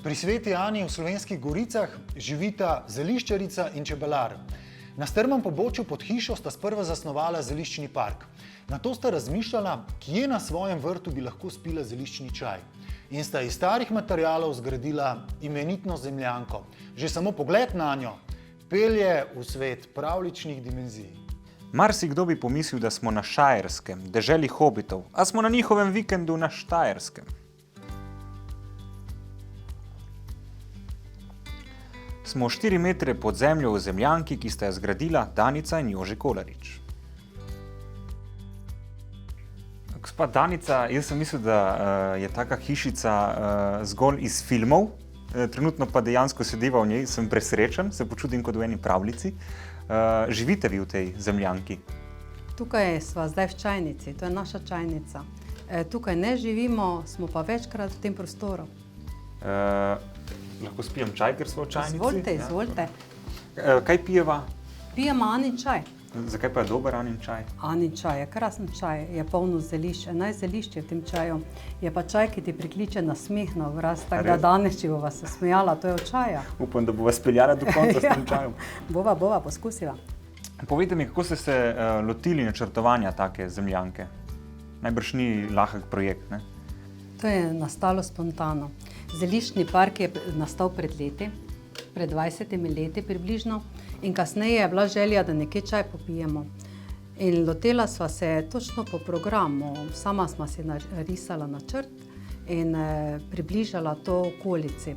Pri Sveti Ani v Slovenskih Goricah živita zeliščarica in čebelar. Na strmem pobočju pod hišo sta sprva zasnovala zeliščni park. Nato sta razmišljala, kje na svojem vrtu bi lahko spila zeliščni čaj. In sta iz starih materialov zgradila imenitno zemljanko. Že samo pogled na njo pelje v svet pravljičnih dimenzij. Marsikdo bi pomislil, da smo na Štajerskem, deželi hobitov, a smo na njihovem vikendu na Štajerskem. Smo 4 metre pod zemljo v zemljanki, ki sta jo zgradila Danica in Jože Kolarič. Gospa Danica, jaz sem mislil, da je taka hišica zgolj iz filmov, trenutno pa dejansko sediva v njej, sem presrečen, se počutim kot v eni pravljici. Živite vi v tej zemljanki? Tukaj sva zdaj v čajnici, to je naša čajnica. Tukaj ne živimo, smo pa večkrat v tem prostoru. Lahko spijem čaj, ker smo v čajnici? Izvolite. Kaj pijeva? Pijemo Anin čaj. Zakaj pa je dober Anin čaj? Anin čaj je krasen čaj, je polno zelišč, 11 zelišč je v tem čaju. Je pa čaj, ki ti prikliče na smeh na obraz, tako da danes, če bova se smejala, to je od čaja. Upam, da bova speljala do konca s tem čajem. Bova, poskusiva. Povejte mi, kako ste se lotili načrtovanja take zemljanke? Najbrž ni lahek projekt, ne? To je nastalo spontano. Zeliščni park je nastal pred leti, pred 20 leti približno, in kasneje je bila želja, da nekaj čaj popijemo. In lotela sva se točno po programu, sama sva si narisala načrt in približala to okolici.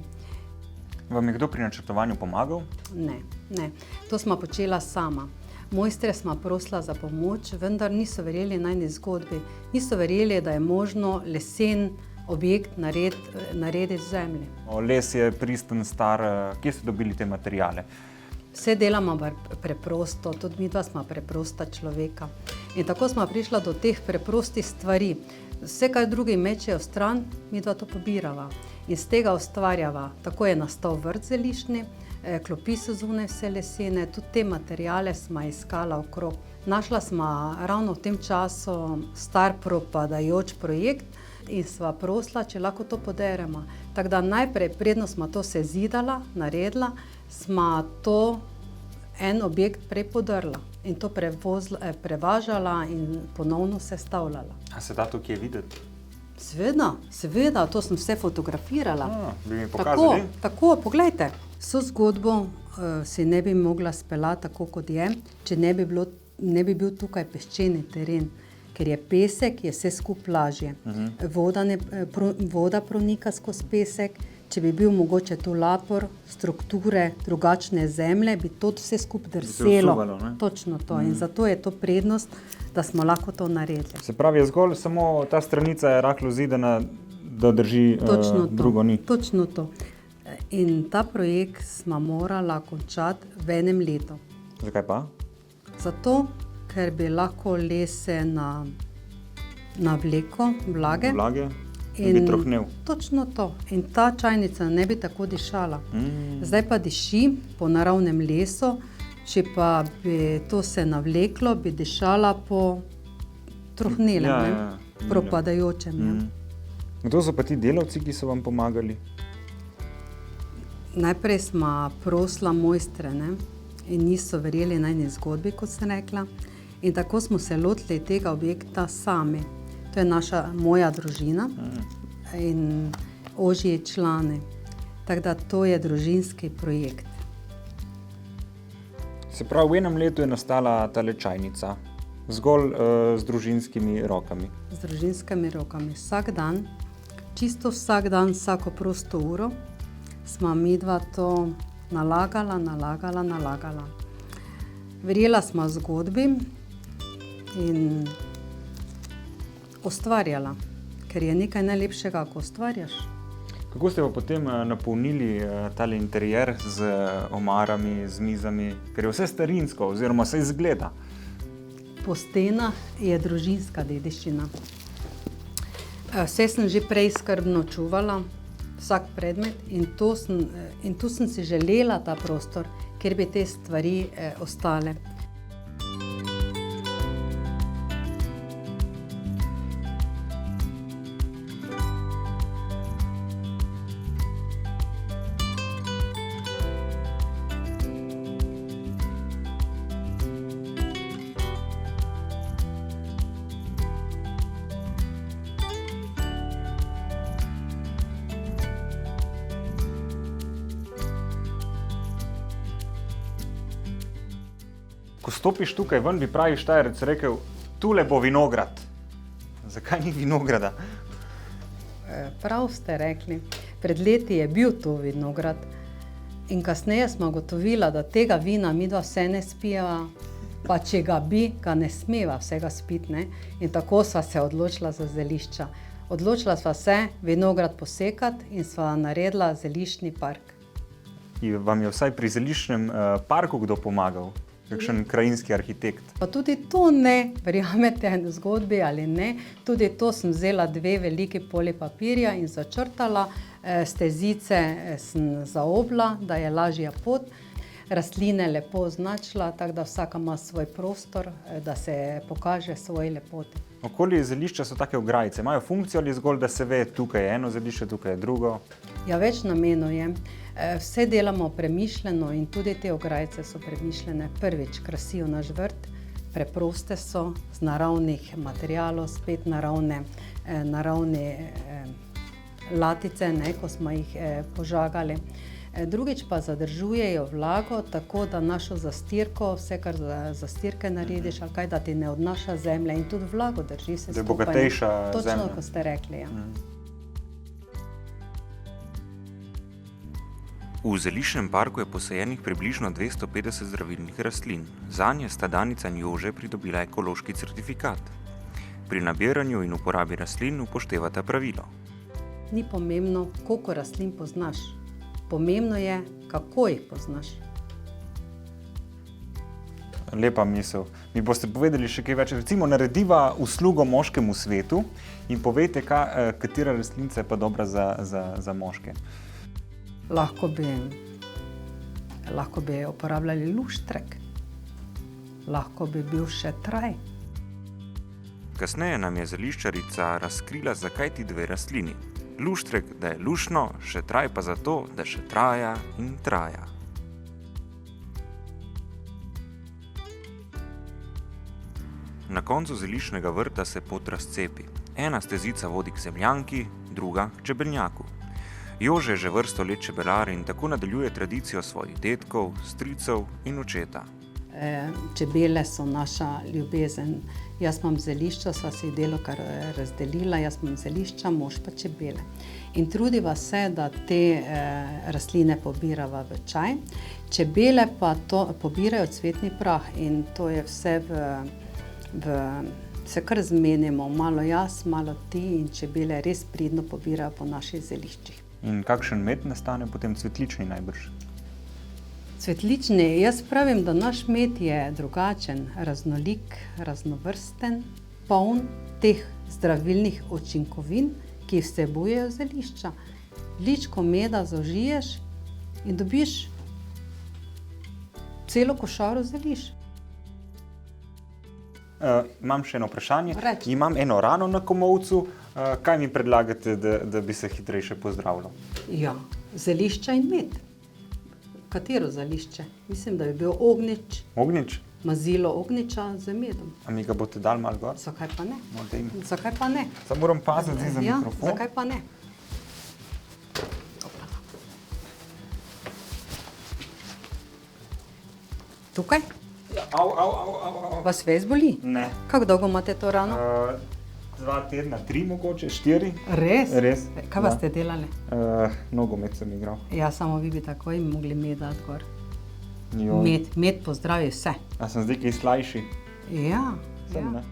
Vam je kdo pri načrtovanju pomagal? Ne, to sva počela sama. Mojstre sva prosila za pomoč, vendar niso verjeli najni zgodbi. Niso verjeli, da je možno lesen objekt narediti v zemlji. Les je pristen, star, kje ste dobili te materijale? Vse delamo preprosto, tudi midva sva preprosta človeka. In tako sva prišla do teh preprostih stvari. Vse, kar drugi mečejo stran, midva to pobirava. In z tega ustvarjava. Tako je nastal vrt zeliščni, klopi so zunaj vse lesene, tudi te materijale sva iskala okrog. Našla sva ravno v tem času star propadajoč projekt in sva prosila, če lahko to poderemo. Tako da najprej, predno sva to sezidala, naredila, sva to en objekt prej podrla in to prevažala in ponovno sestavljala. A se da to kje videti? Seveda, to sem vse fotografirala. Bi mi pokazali? Tako, poglejte. Vso zgodbo si ne bi mogla speljati tako, kot je, če ne bi bil tukaj peščeni teren. Ker je pesek, je vse skupaj lažje. Voda pronika skozi pesek, če bi bil mogoče tu lapor, strukture, drugačne zemlje, bi to vse skupaj drselo. Točno to. In zato je to prednost, da smo lahko to naredili. Se pravi, je zgolj samo ta stranica je rahlo zidana, da drži drugo ni. Točno to. In ta projekt smo morala končati v enem letu. Zakaj pa? Zato, ker bi lahko lese navleko vlage. In bi trohnel. Točno to. In ta čajnica ne bi tako dišala. Zdaj pa diši po naravnem lesu, če pa bi to se navleklo, bi dišala po trohnelem, propadajočem. Kdo so pa ti delavci, ki so vam pomagali? Najprej smo prosila mojstre, in niso verjeli najni zgodbi, kot sem rekla. In tako smo se lotili tega objekta sami. To je moja družina in ožji člani. Tako da to je družinski projekt. Se pravi, v enem letu je nastala tale čajnica, zgolj z družinskimi rokami. Z družinskimi rokami. Vsak dan, čisto vsak dan, vsako prosto uro, smo midva to nalagala. Verjela smo v zgodbi in ustvarjala, ker je nekaj najlepšega, ko ustvarjaš. Kako ste pa potem napolnili tale interier z omarami, z mizami, ker je vse starinsko oziroma se izgleda? Po stenah je družinska dediščina. Vse sem že prej skrbno čuvala, vsak predmet, in tu sem si želela ta prostor, kjer bi te stvari ostale. Ko stopiš tukaj ven, bi pravi Štajerec rekel, tule bo vinograd. Zakaj ni vinograda? Prav ste rekli, pred leti je bil to vinograd in kasneje smo ugotovila, da tega vina midva vse ne spijeva, pa če ga bi, ga ne smeva vsega spiti, ne? In tako sva se odločila za zelišča. Odločila sva se vinograd posekati in sva naredila zeliščni park. In vam je vsaj pri zeliščnem parku kdo pomagal? Kakšen krajinski arhitekt? Pa tudi to ne, verjamete zgodbi ali ne, tudi to sem vzela 2 veliki poli papirja in začrtala, stezice sem zaobla, da je lažja pot, rastline lepo označila, tako da vsaka ima svoj prostor, da se pokaže svoji lepoti. Okoli zelišča so take ograjice, imajo funkcijo ali zgolj, da se ve, tukaj je eno zelišče, tukaj je drugo? Ja, več namenov je. Vse delamo premišljeno in tudi te ograjice so premišljene. Prvič, krasijo naš vrt, preproste so, z naravnih materialov, spet naravne latice, ne, ko smo jih požagali. Drugič pa zadržujejo vlago, tako da našo zastirko, vse kar za zastirke narediš, ali kaj, da ti ne odnaša zemlje in tudi vlago drži se skupaj. Da je bogatejša zemlja. Točno, ko ste rekli, ja. V zeliščnem parku je posajenih približno 250 zdravilnih rastlin. Zanje sta Danica in Jože pridobila ekološki certifikat. Pri nabiranju in uporabi rastlin upoštevata pravilo. Ni pomembno, koliko rastlin poznaš. Pomembno je, kako jih poznaš. Lepa misel. Mi boste povedali še kaj več. Recimo, narediva uslugo moškemu svetu in povejte, katera rastlinica je pa dobra za moške. Lahko bi uporabljali luštrek, lahko bi bil še traj. Kasneje nam je zeliščarica razkrila, zakaj ti 2 rastlini. Luštrek, da je lušno, še traj pa zato, da še traja in traja. Na koncu zeliščnega vrta se pot razcepi. Ena stezica vodi k zemljanki, druga k čebelnjaku. Jože je že vrsto let čebelar in tako nadaljuje tradicijo svojih dedkov, stricev in očeta. Čebele so naša ljubezen. Jaz imam zelišča, sva si delo kar razdelila, jaz imam zelišča, mož pa čebele. In trudiva se, da te rastline pobirava v čaj. Čebele pa to pobirajo cvetni prah in to je vse se kar zmenimo, malo jaz, malo ti in čebele res pridno pobirajo po naših zeliščih. In kakšen med nastane potem cvetlični najbrž? Cvetlični, jaz pravim, da naš med je drugačen, raznolik, raznovrsten, poln teh zdravilnih učinkovin, ki vsebujejo zelišča. Ličko meda zaužiješ in dobiš celo košaro zelišč. Imam še eno vprašanje. Reči. Imam eno rano na komolcu. Kaj mi predlagate, da bi se hitrejše pozdravilo? Ja, zelišča in med. Katero zelišče? Mislim, da bi bil ognjič, Ognjič? mazilo ognjiča z medom. A mi ga boste dali malo gor? Zakaj pa ne? No, dajme. Zakaj pa ne? Samo moram paziti za Ja, mikrofon. zakaj pa ne? Tukaj? Au. Vas ves boli? Ne. Kako dolgo imate to rano? 2 tedna, 3 mogoče, 4. Res? Res. Kaj pa ste delali? Nogomet sem igral. Ja, samo vi bi takoj mogli med dati gor. Joj. Med pozdravi vse. A sem zdaj kaj slajši? Ja, Sem, ja. ne?